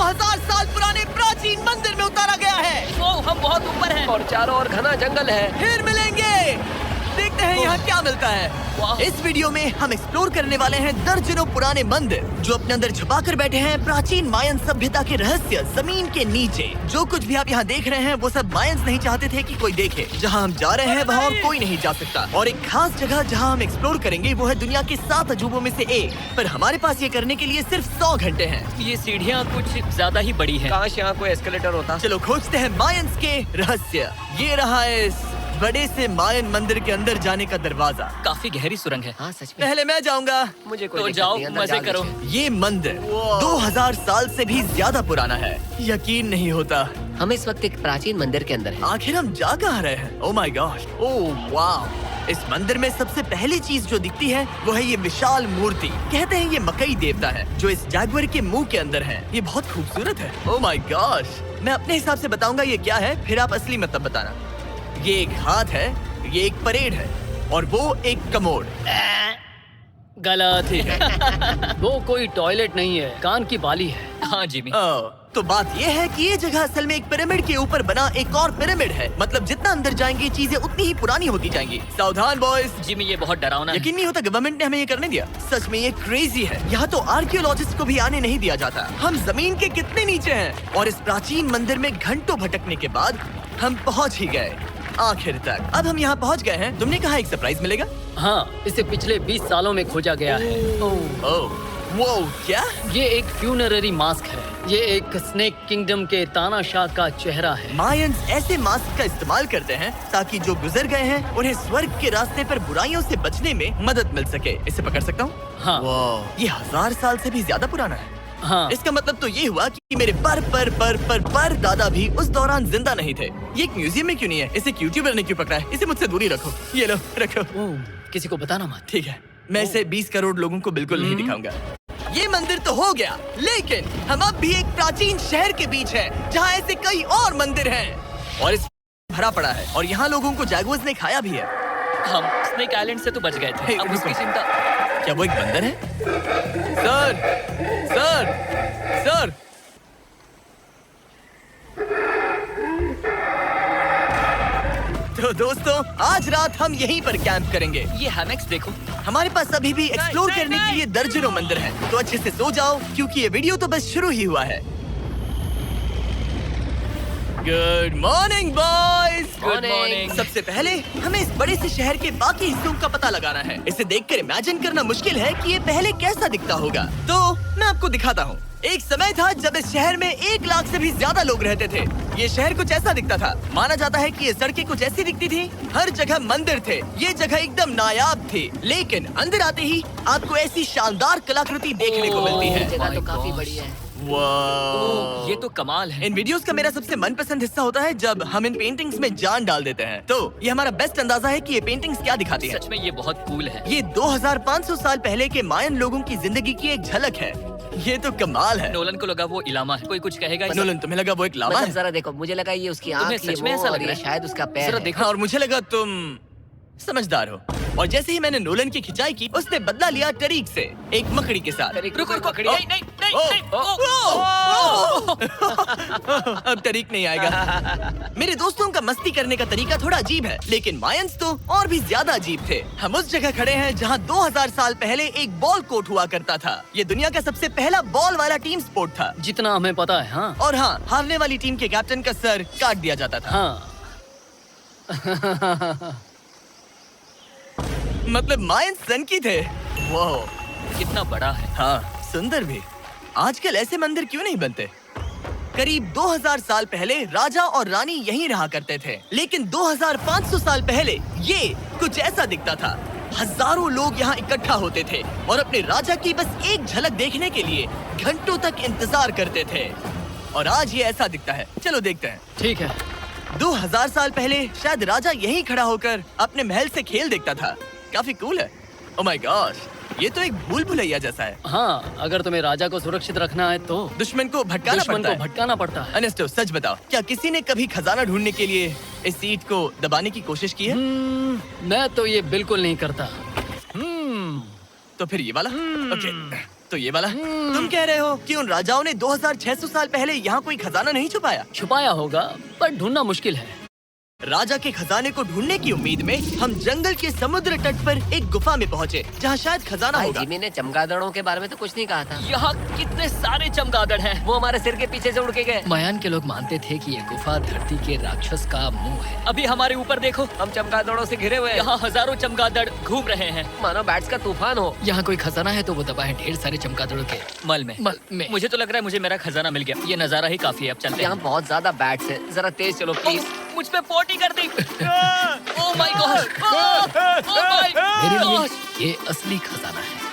2000 साल पुराने प्राचीन मंदिर में उतारा गया है। हम बहुत ऊपर हैं और चारों ओर घना जंगल है। फिर मिलेंगे, देखते हैं यहाँ क्या मिलता है। इस वीडियो में हम एक्सप्लोर करने वाले हैं दर्जनों पुराने मंदिर जो अपने अंदर छुपा कर बैठे हैं प्राचीन मायन सभ्यता के रहस्य जमीन के नीचे। जो कुछ भी आप यहाँ देख रहे हैं वो सब मायंस नहीं चाहते थे कि कोई देखे। जहाँ हम जा रहे हैं वहाँ और कोई नहीं जा सकता। और एक खास जगह जहाँ हम एक्सप्लोर करेंगे वो है दुनिया के 7 अजूबों में से एक। पर हमारे पास ये करने के लिए सिर्फ 100 घंटे हैं। ये सीढ़ियाँ कुछ ज्यादा ही बड़ी हैं। काश यहाँ कोई एस्केलेटर होता। चलो खोजते हैं मायंस के रहस्य। ये रहा है इस बड़े से मायन मंदिर के अंदर जाने का दरवाजा। काफी गहरी सुरंग है। हाँ सच में। पहले मैं जाऊंगा। मुझे कोई तो दिक्कत जाओ, नहीं, अंदर मजे जाने करो। दीजिए। ये मंदिर 2000 साल से भी ज्यादा पुराना है। यकीन नहीं होता। हम इस वक्त एक प्राचीन मंदिर के अंदर हैं। आखिर हम जा कहाँ रहे हैं? ओह माय गॉड, ओह वाह। इस मंदिर में सबसे पहली चीज जो दिखती है वो है ये विशाल मूर्ति। कहते हैं ये मकई देवता है जो इस जैगुआर के मुंह के अंदर है। ये बहुत खूबसूरत है। ओह माय गॉड, मैं अपने हिसाब से बताऊंगा ये क्या है, फिर आप असली मतलब बताना। ये एक हाथ है, ये एक परेड है और वो एक कमोड। गलत है। वो कोई टॉयलेट नहीं है, कान की बाली है। हाँ जिमी। तो बात ये है कि ये जगह असल में एक पिरामिड के ऊपर बना एक और पिरामिड है। मतलब जितना अंदर जाएंगे चीजें उतनी ही पुरानी होती जाएंगी। सावधान बॉयज। जिमी ये बहुत डरावना है। यकीन नहीं होता गवर्नमेंट ने हमें ये करने दिया। सच में ये क्रेजी है। यहाँ तो आर्कियोलॉजिस्ट को भी आने नहीं दिया जाता। हम जमीन के कितने नीचे हैं और इस प्राचीन मंदिर में घंटों भटकने के बाद हम पहुँच ही गए आखिर तक। अब हम यहाँ पहुँच गए हैं। तुमने कहा एक सरप्राइज मिलेगा। हाँ, इसे पिछले 20 सालों में खोजा गया है। वो क्या? ये एक फ्यूनररी मास्क है। ये एक स्नेक किंगडम के तानाशाह का चेहरा है। मायंस ऐसे मास्क का इस्तेमाल करते हैं ताकि जो गुजर गए हैं उन्हें स्वर्ग के रास्ते पर बुराइयों से बचने में मदद मिल सके। इसे पकड़ सकता हूँ? हाँ। ये 1000 साल से भी ज्यादा पुराना है। हाँ। इसका मतलब तो ये हुआ कि मेरे पर दादा भी उस दौरान जिंदा नहीं थे। ये एक म्यूजियम में क्यों नहीं है? इसे यूट्यूबर ने क्यों पकड़ा है? इसे मुझसे दूरी रखो। ये लो रखो। किसी को बताना मत। ठीक है, मैं इसे 20 करोड़ लोगों को बिल्कुल नहीं दिखाऊंगा। ये मंदिर तो हो गया, लेकिन हम अब भी एक प्राचीन शहर के बीच हैं, जहाँ ऐसे कई और मंदिर हैं और इस भरा पड़ा है। और यहाँ लोगों को जैगुआर्स ने खाया भी है। हम स्नेक आइलैंड से तो बच गए थे। अब उसकी चिंता। क्या वो एक बंदर है? Sir, sir, sir. तो दोस्तों आज रात हम यहीं पर कैंप करेंगे। ये हैमेक्स देखो। हमारे पास अभी भी एक्सप्लोर करने के लिए दर्जनों मंदिर हैं। तो अच्छे से सो जाओ क्योंकि ये वीडियो तो बस शुरू ही हुआ है। Good morning boys. Good morning. सबसे पहले हमें इस बड़े से शहर के बाकी हिस्सों का पता लगाना है। इसे देखकर इमेजिन करना मुश्किल है कि ये पहले कैसा दिखता होगा। तो मैं आपको दिखाता हूँ। एक समय था जब इस शहर में 1 लाख से भी ज्यादा लोग रहते थे। ये शहर कुछ ऐसा दिखता था। माना जाता है कि ये सड़कें कुछ ऐसी दिखती थी। हर जगह मंदिर थे। ये जगह एकदम नायाब थी। लेकिन अंदर आते ही आपको ऐसी शानदार कलाकृति देखने को मिलती है। जगह तो काफी बड़ी है। वाह, ये तो कमाल है। इन वीडियोस का मेरा सबसे मनपसंद हिस्सा होता है जब हम इन पेंटिंग्स में जान डाल देते हैं। तो ये हमारा बेस्ट अंदाजा है कि ये पेंटिंग्स क्या दिखाती हैं। सच में ये बहुत कूल है। ये 2500 साल पहले के मायन लोगों की जिंदगी की एक झलक है। ये तो कमाल है। नोलन को लगा वो इलामा है। कोई कुछ कहेगा? नोलन, तुम्हें लगा वो एक लावा मतलब है? जरा देखो, मुझे लगा ये उसकी तुम्हें आँख, ये सच में वो, ऐसा लग और रहा ये है? शायद उसका पैर जरा है। देखो। और मुझे लगा तुम समझदार हो। और जैसे ही मैंने नोलन की खिंचाई की, उसने बदला लिया टरीक से, एक मकड़ी के साथ। रुको पकड़ी। नहीं नहीं नहीं ओ, नहीं। अब टरीक नहीं आएगा। मेरे दोस्तों का मस्ती करने का तरीका थोड़ा अजीब है, लेकिन मायंस तो और भी ज्यादा अजीब थे। हम उस जगह खड़े हैं जहाँ 2000 साल पहले एक बॉल कोर्ट हुआ करता था। ये दुनिया का सबसे पहला बॉल वाला टीम स्पोर्ट था। जितना हमें पता है। हाँ। और हाँ, हारने वाली टीम के कैप्टन का सर काट दिया जाता था। हाँ। मतलब मायंस सन की थे। वो कितना बड़ा है। हाँ, सुंदर भी। आजकल ऐसे मंदिर क्यों नहीं बनते? करीब 2000 साल पहले राजा और रानी यहीं रहा करते थे, लेकिन 2500 साल पहले ये कुछ ऐसा दिखता था। हजारों लोग यहाँ इकट्ठा होते थे और अपने राजा की बस एक झलक देखने के लिए घंटों तक इंतजार करते थे। और आज ये ऐसा दिखता है। चलो देखते हैं। ठीक है। 2000 साल पहले शायद राजा यहीं खड़ा होकर अपने महल से खेल देखता था। काफी कूल है। ओह माय गॉड, ये तो एक भूल भुलैया जैसा है। हाँ, अगर तुम्हें राजा को सुरक्षित रखना है तो दुश्मन को भटकाना पड़ता है। अनेस्टो, सच बताओ, क्या किसी ने कभी खजाना ढूंढने के लिए इस सीट को दबाने की कोशिश की है? मैं तो ये बिल्कुल नहीं करता। तो फिर ये वाला? ओके। तो ये वाला तुम कह रहे हो कि उन राजाओं ने 2600 साल पहले यहाँ कोई खजाना नहीं छुपाया? छुपाया होगा पर ढूंढना मुश्किल है। राजा के खजाने को ढूंढने की उम्मीद में हम जंगल के समुद्र तट पर एक गुफा में पहुँचे जहाँ शायद खजाना भाई होगा। जिमी ने चमगादड़ों के बारे में तो कुछ नहीं कहा था। यहाँ कितने सारे चमगादड़ हैं। वो हमारे सिर के पीछे से उड़ के गए। मायान के लोग मानते थे कि ये गुफा धरती के राक्षस का मुंह है। अभी हमारे ऊपर देखो, हम चमगादड़ों से घिरे हुए हैं। यहाँ हजारों चमगादड़ घूम रहे हैं। मानो बैट्स का तूफान हो। यहाँ कोई खजाना है तो वो दबा है ढेर सारे चमगादड़ों के मल में। मुझे तो लग रहा है मुझे मेरा खजाना मिल गया। ये नजारा ही काफी है। अब चलते हैं। यहाँ बहुत ज्यादा बैट्स है, जरा तेज चलो प्लीज। मुझ पे पोटी कर दी। Oh my God, oh my, ये असली खजाना है।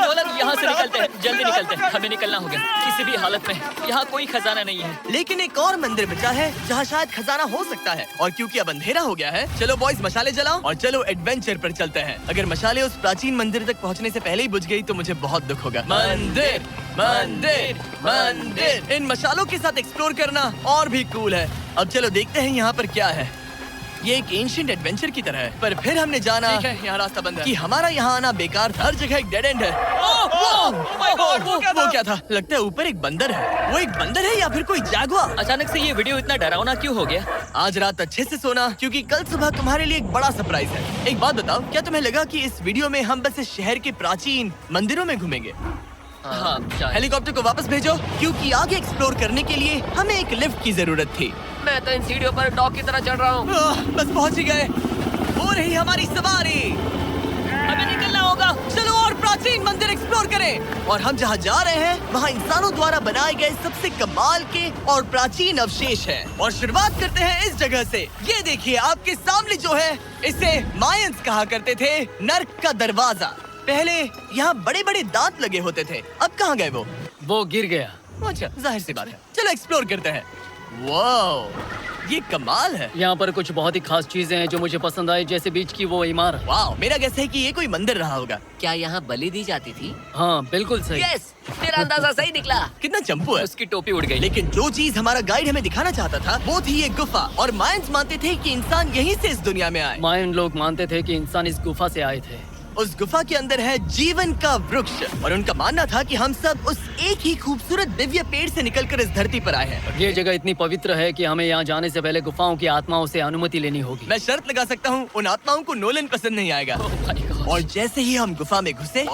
नोलन, यहाँ से निकलते हैं, जल्दी निकलते हैं, हमें निकलना होगा किसी भी हालत में। यहाँ कोई खजाना नहीं है। लेकिन एक और मंदिर बचा है जहाँ शायद खजाना हो सकता है, और क्योंकि अब अंधेरा हो गया है, चलो बॉयज मशाले जलाओ और चलो एडवेंचर पर चलते हैं। अगर मशाले उस प्राचीन मंदिर तक पहुँचने से पहले ही बुझ गई तो मुझे बहुत दुख होगा। मंदिर मंदिर मंदिर, इन मशालों के साथ एक्सप्लोर करना और भी कूल है। अब चलो देखते हैं यहाँ पर क्या है। ये एक एंशिएंट एडवेंचर की तरह है, पर फिर हमने जाना ठीक है, यहाँ रास्ता बंद है। कि हमारा यहाँ आना बेकार था। हर जगह एक डेड एंड है। वो क्या था? लगता है ऊपर एक बंदर है। वो एक बंदर है या फिर कोई जागुआर? अचानक से ये वीडियो इतना डरावना क्यों हो गया? आज रात अच्छे से सोना, क्योंकि कल सुबह तुम्हारे लिए एक बड़ा सरप्राइज है। एक बात बताओ, क्या तुम्हें लगा कि इस वीडियो में हम बस इस शहर के प्राचीन मंदिरों में घूमेंगे? हाँ, हेलीकॉप्टर को वापस भेजो, क्योंकि आगे एक्सप्लोर करने के लिए हमें एक लिफ्ट की जरूरत थी। मैं तो इन सीढ़ियों पर डॉग की तरह चढ़ रहा हूँ। बस पहुंच ही गए। हो रही हमारी सवारी। हमें निकलना होगा। चलो और प्राचीन मंदिर एक्सप्लोर करें। और हम जहाँ जा रहे हैं वहाँ इंसानों द्वारा बनाए गए सबसे कमाल के और प्राचीन अवशेष हैं। और शुरुआत करते हैं इस जगह से। ये देखिए आपके सामने जो है, इसे मायंस कहा करते थे नर्क का दरवाजा। पहले यहाँ बड़े बड़े दांत लगे होते थे, अब कहाँ गए वो गिर गया। अच्छा, जाहिर सी बात है। चलो एक्सप्लोर करते हैं। वाओ, ये कमाल है। यहाँ पर कुछ बहुत ही खास चीजें हैं जो मुझे पसंद आई, जैसे बीच की वो इमारत। वाओ, मेरा गैस है कि ये कोई मंदिर रहा होगा। क्या यहाँ बलि दी जाती थी? हाँ बिल्कुल सही। यस, तेरा अंदाजा सही निकला। कितना चंपू है। उसकी टोपी उड़ गई। लेकिन जो चीज हमारा गाइड हमें दिखाना चाहता था वो थी ये गुफा। और मायंस मानते थे कि इंसान यहीं से इस दुनिया में आए। मायन लोग मानते थे कि इंसान इस गुफा से आए थे। उस गुफा के अंदर है जीवन का वृक्ष, और उनका मानना था कि हम सब उस एक ही खूबसूरत दिव्य पेड़ से निकलकर इस धरती पर आए हैं। ये जगह इतनी पवित्र है कि हमें यहाँ जाने से पहले गुफाओं की आत्माओं से अनुमति लेनी होगी। मैं शर्त लगा सकता हूँ उन आत्माओं को नोलन पसंद नहीं आएगा। Oh my God। और जैसे ही हम गुफा में घुसे,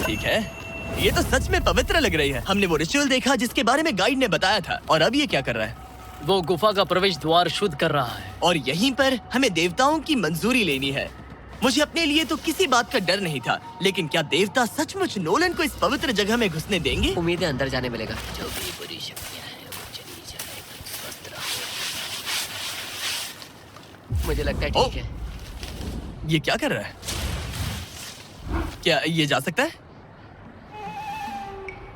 ठीक है, ये तो सच में पवित्र लग रही है। हमने वो रिचुअल देखा जिसके बारे में गाइड ने बताया था। और अब ये क्या कर रहा है? वो गुफा का प्रवेश द्वार शुद्ध कर रहा है। और यहीं पर हमें देवताओं की मंजूरी लेनी है। मुझे अपने लिए तो किसी बात का डर नहीं था, लेकिन क्या देवता सचमुच नोलन को इस पवित्र जगह में घुसने देंगे? उम्मीद है अंदर जाने मिलेगा। जो भी बुरी शक्तियाँ हैं वो चली जाएगी, स्वस्थ रहो। मुझे लगता है ओ, ठीक है। ये क्या कर रहा है? क्या ये जा सकता है?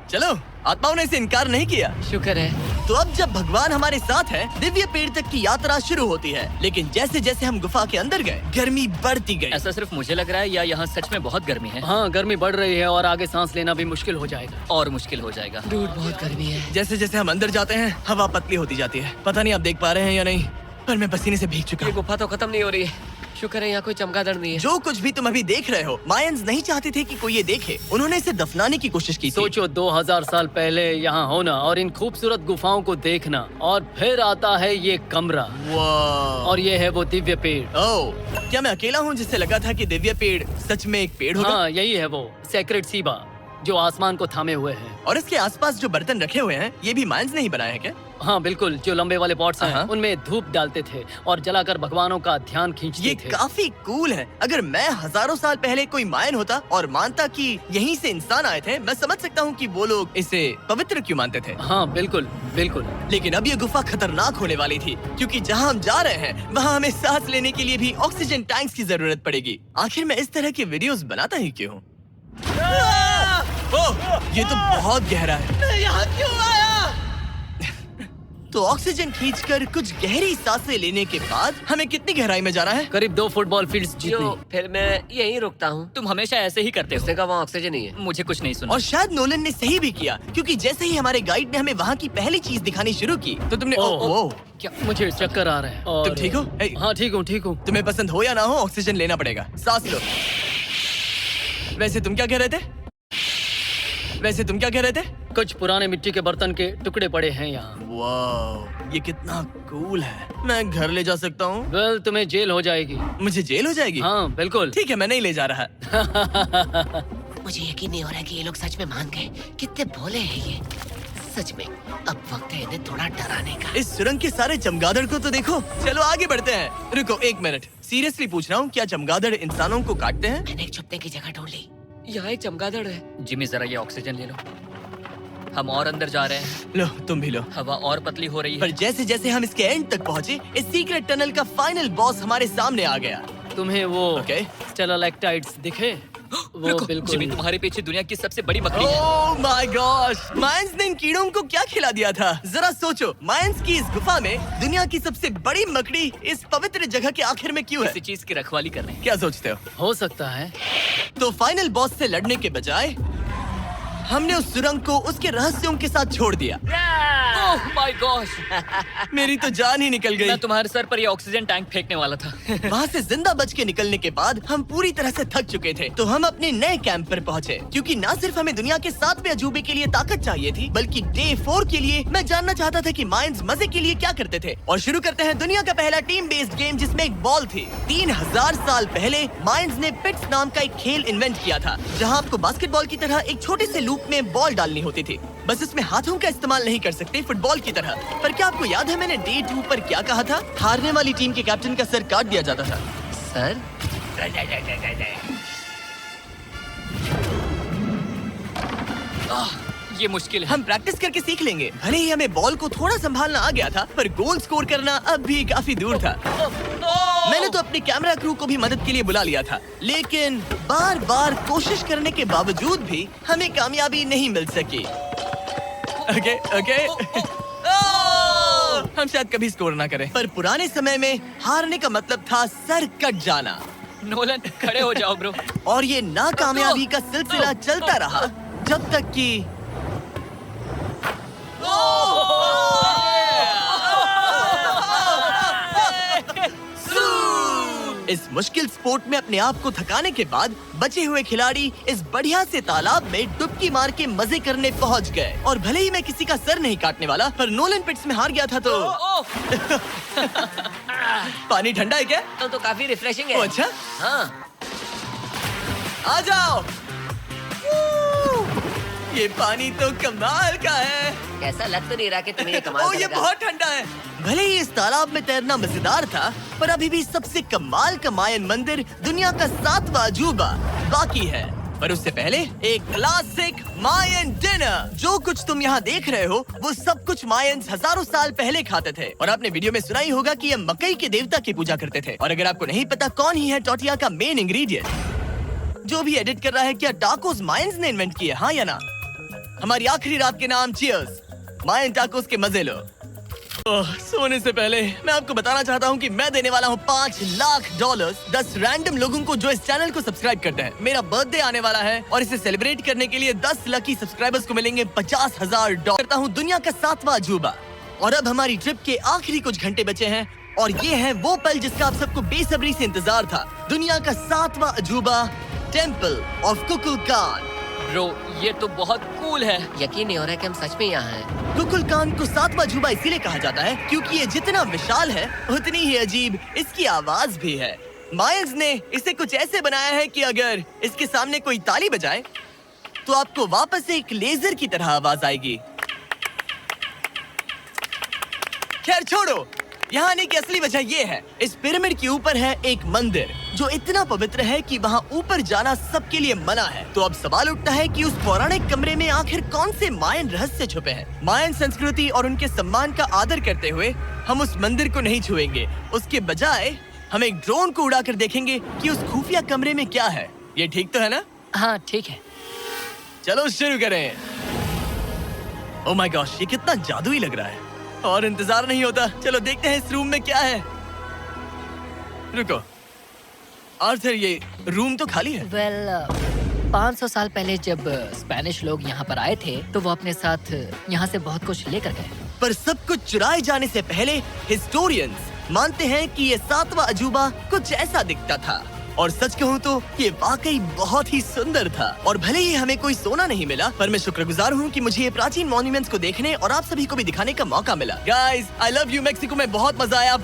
चलो, आत्माओं ने इसे इनकार नहीं किया। शुक्र है। तो अब जब भगवान हमारे साथ है, दिव्य पेड़ तक की यात्रा शुरू होती है। लेकिन जैसे जैसे हम गुफा के अंदर गए, गर्मी बढ़ती गई। ऐसा सिर्फ मुझे लग रहा है या यहाँ सच में बहुत गर्मी है? हाँ, गर्मी बढ़ रही है और आगे सांस लेना भी मुश्किल हो जाएगा। और मुश्किल हो जाएगा। डूड, बहुत गर्मी है। जैसे जैसे हम अंदर जाते हैं, हवा पतली होती जाती है। पता नहीं आप देख पा रहे हैं या नहीं, पर मैं पसीने से भीग चुका ये हूँ। गुफा तो खत्म नहीं हो रही है। शुक्र है यहाँ कोई चमगादड़ नहीं है। जो कुछ भी तुम अभी देख रहे हो, मायंस नहीं चाहते थे कि कोई ये देखे। उन्होंने इसे दफनाने की कोशिश की थी। सोचो 2000 साल पहले यहाँ होना और इन खूबसूरत गुफाओं को देखना, और फिर आता है ये कमरा, वाह। और ये है वो दिव्य पेड़। ओह, क्या मैं अकेला हूँ जिससे लगा था कि दिव्य पेड़ सच में एक पेड़ होगा? हाँ, यही है वो सेक्रेड सीबा जो आसमान को थामे हुए है। और इसके आसपास जो बर्तन रखे हुए हैं, ये भी मायंस ने ही बनाए हैं क्या? हाँ बिल्कुल, जो लंबे वाले पॉट्स हैं, हाँ। उनमें धूप डालते थे और जलाकर भगवानों का ध्यान खींचते ये थे। काफी कूल है। अगर मैं हजारों साल पहले कोई मायन होता और मानता कि यहीं से इंसान आए थे, मैं समझ सकता हूँ कि वो लोग इसे पवित्र क्यों मानते थे। हाँ बिल्कुल बिल्कुल। लेकिन अब ये गुफा खतरनाक होने वाली थी, क्योंकि जहाँ हम जा रहे हैं वहाँ हमें सांस लेने के लिए भी ऑक्सीजन टैंक्स की जरूरत पड़ेगी। आखिर मैं इस तरह के वीडियोस बनाता ही क्यों हूँ? ओह, ये तो बहुत गहरा है। मैं यहाँ क्यों आया? तो ऑक्सीजन खींचकर कुछ गहरी सांसें लेने के बाद हमें कितनी गहराई में जाना है? करीब 2 फुटबॉल फील्ड्स जो जितनी। फिर मैं यहीं रुकता हूँ। तुम हमेशा ऐसे ही करते उसने कहा वहाँ ऑक्सीजन नहीं है। मुझे कुछ नहीं सुना। और शायद नोलन ने सही भी किया, क्योंकि जैसे ही हमारे गाइड ने हमें वहाँ की पहली चीज दिखानी शुरू की तो तुमने ओह, क्या मुझे चक्कर आ रहा है। और तुम ठीक हो? हाँ ठीक हूँ ठीक हूँ। तुम्हें पसंद हो या ना हो, ऑक्सीजन लेना पड़ेगा। सांस लो। वैसे तुम क्या कह रहे थे? कुछ पुराने मिट्टी के बर्तन के टुकड़े पड़े हैं यहाँ। वाह, ये कितना कूल है। मैं घर ले जा सकता हूँ? वेल, तुम्हें जेल हो जाएगी। मुझे जेल हो जाएगी? हाँ बिल्कुल। ठीक है, मैं नहीं ले जा रहा। मुझे यकीन नहीं हो रहा है कि ये लोग सच में मान गए। कितने भोले हैं ये। सच में अब वक्त है इन्हें थोड़ा डराने का। इस सुरंग के सारे चमगादड़ को तो देखो। चलो आगे बढ़ते हैं। रुको 1 मिनट, सीरियसली पूछ रहा हूँ, क्या चमगादड़ इंसानों को काटते हैं? मैंने एक छुपने की जगह ढूंढ ली। यहाँ एक चमगादड़ है। जिमी जरा ये ऑक्सीजन ले लो। हम और अंदर जा रहे हैं। लो, तुम भी लो। हवा और पतली हो रही पर है। जैसे जैसे हम इसके एंड तक पहुँचे, इस सीक्रेट टनल का फाइनल बॉस हमारे सामने आ गया। तुम्हें वो ओके। स्टेलाक्टाइट्स दिखे? वो रुको, बिल्कुल। जिमी तुम्हारे पीछे दुनिया की सबसे बड़ी मकड़ी है। ओह माय गॉश, मायंस ने इन कीड़ों को क्या खिला दिया था? जरा सोचो, मायंस की इस गुफा में दुनिया की सबसे बड़ी मकड़ी इस पवित्र जगह के आखिर में क्यों है? किसी चीज की रखवाली कर रहे हैं। क्या सोचते हो सकता है। तो फाइनल बॉस से लड़ने के बजाय हमने उस सुरंग को उसके रहस्यों के साथ छोड़ दिया। ओह माय गॉश, मेरी तो जान ही निकल गई। मैं तुम्हारे सर पर ये ऑक्सीजन टैंक फेंकने वाला था। वहाँ से जिंदा बच के निकलने के बाद हम पूरी तरह से थक चुके थे, तो हम अपने नए कैंप पर पहुँचे। क्योंकि न सिर्फ हमें दुनिया के 7वें अजूबे के लिए ताकत चाहिए थी, बल्कि डे 4 के लिए मैं जानना चाहता था कि मायंस मजे के लिए क्या करते थे। और शुरू करते हैं दुनिया का पहला टीम बेस्ड गेम, जिसमें एक बॉल थी। 3000 साल पहले मायंस ने पिट्स नाम का एक खेल इन्वेंट किया था, जहाँ आपको बास्केटबॉल की तरह एक छोटे से लूप में बॉल डालनी होती थी। बस इसमें हाथों का इस्तेमाल नहीं कर सकते, फुटबॉल की तरह। पर क्या आपको याद है मैंने डे 2 पर क्या कहा था? हारने वाली टीम के कैप्टन का सर काट दिया जाता था। सर ये मुश्किल है। हम प्रैक्टिस करके सीख लेंगे। भले ही हमें बॉल को थोड़ा संभालना आ गया था, पर गोल स्कोर करना अब भी काफी दूर था। मैंने तो अपने कैमरा क्रू को भी मदद के लिए बुला लिया था, लेकिन बार बार कोशिश करने के बावजूद भी हमें कामयाबी नहीं मिल सकी। ओके। हम शायद कभी स्कोर ना करें, पर पुराने समय में हारने का मतलब था सर कट जाना। नोलन, खड़े हो जाओ ब्रो। और ये नाकामयाबी का सिलसिला चलता रहा जब तक कि इस मुश्किल स्पोर्ट में अपने आप को थकाने के बाद बचे हुए खिलाड़ी इस बढ़िया से तालाब में डुबकी मार के मजे करने पहुंच गए। और भले ही मैं किसी का सर नहीं काटने वाला, पर नोलन पिट्स में हार गया था तो पानी ठंडा है क्या? तो काफी रिफ्रेशिंग है। ओ, अच्छा। हाँ, आ जाओ। ये पानी तो कमाल का है। ऐसा लग तो नहीं रहा कि तुम्हें ये कमाल ओ, ये करेगा। बहुत ठंडा है। भले ही इस तालाब में तैरना मजेदार था, पर अभी भी सबसे कमाल का मायन मंदिर, दुनिया का 7वां अजूबा बाकी है। पर उससे पहले एक क्लासिक मायन डिनर। जो कुछ तुम यहाँ देख रहे हो, वो सब कुछ मायंस हजारों साल पहले खाते थे। और आपने वीडियो में सुना ही होगा कि ये मकई के देवता की पूजा करते थे। और अगर आपको नहीं पता कौन ही है टोटिया का मेन इंग्रेडिएंट, जो भी एडिट कर रहा है, क्या टाकोस मायंस ने इन्वेंट किए? हाँ या ना? हमारी आखिरी रात के नाम चीयर्स। मायन टाकोस के मजे लो। सोने से पहले मैं आपको बताना चाहता हूँ कि मैं देने वाला हूँ $5 लाख 10 रैंडम लोगों को जो इस चैनल को सब्सक्राइब करते हैं। मेरा बर्थडे आने वाला है और इसे सेलिब्रेट करने के लिए 10 लकी सब्सक्राइबर्स को मिलेंगे $50,000। करता हूँ दुनिया का 7वां अजूबा। और अब हमारी ट्रिप के आखिरी कुछ घंटे बचे हैं, और ये है वो पल जिसका आप सबको बेसब्री से इंतजार था। दुनिया का 7वां अजूबा, टेम्पल ऑफ कुकुलकान। ब्रो, ये तो बहुत कूल है। यकीन नहीं हो रहा है कि हम सच में यहाँ हैं। कुकुलकान को 7वां अजूबा इसीलिए कहा जाता है क्योंकि ये जितना विशाल है, उतनी ही अजीब इसकी आवाज भी है। मायंस ने इसे कुछ ऐसे बनाया है कि अगर इसके सामने कोई ताली बजाए, तो आपको वापस एक लेजर की तरह आवाज आएगी। खैर छोड़ो, यहाँ आने की असली वजह ये है, इस पिरामिड के ऊपर है एक मंदिर जो इतना पवित्र है कि वहाँ ऊपर जाना सबके लिए मना है। तो अब सवाल उठता है कि उस पौराणिक कमरे में आखिर कौन से मायन रहस्य छुपे हैं। मायन संस्कृति और उनके सम्मान का आदर करते हुए हम उस मंदिर को नहीं छुएंगे। उसके बजाय हम एक ड्रोन को उड़ाकर देखेंगे कि उस खुफिया कमरे में क्या है। ये ठीक तो है ना? हाँ ठीक है। चलो शुरू करें। ओह माय गॉश, ये कितना जादुई लग रहा है और इंतजार नहीं होता। चलो देखते हैं इस रूम में क्या है। रुको आर्थर, ये रूम तो खाली है। वेल 500 साल पहले जब स्पेनिश लोग यहाँ पर आए थे, तो वो अपने साथ यहाँ से बहुत कुछ लेकर गए। पर सब कुछ चुराए जाने से पहले हिस्टोरियंस मानते हैं कि ये 7वां अजूबा कुछ ऐसा दिखता था। और सच कहूँ तो ये वाकई बहुत ही सुंदर था। और भले ही हमें कोई सोना नहीं मिला, पर मैं शुक्रगुजार हूँ कि मुझे ये प्राचीन मॉन्यूमेंट्स को देखने और आप सभी को भी दिखाने का मौका मिला। Guys, I love you Mexico में बहुत मजा आया।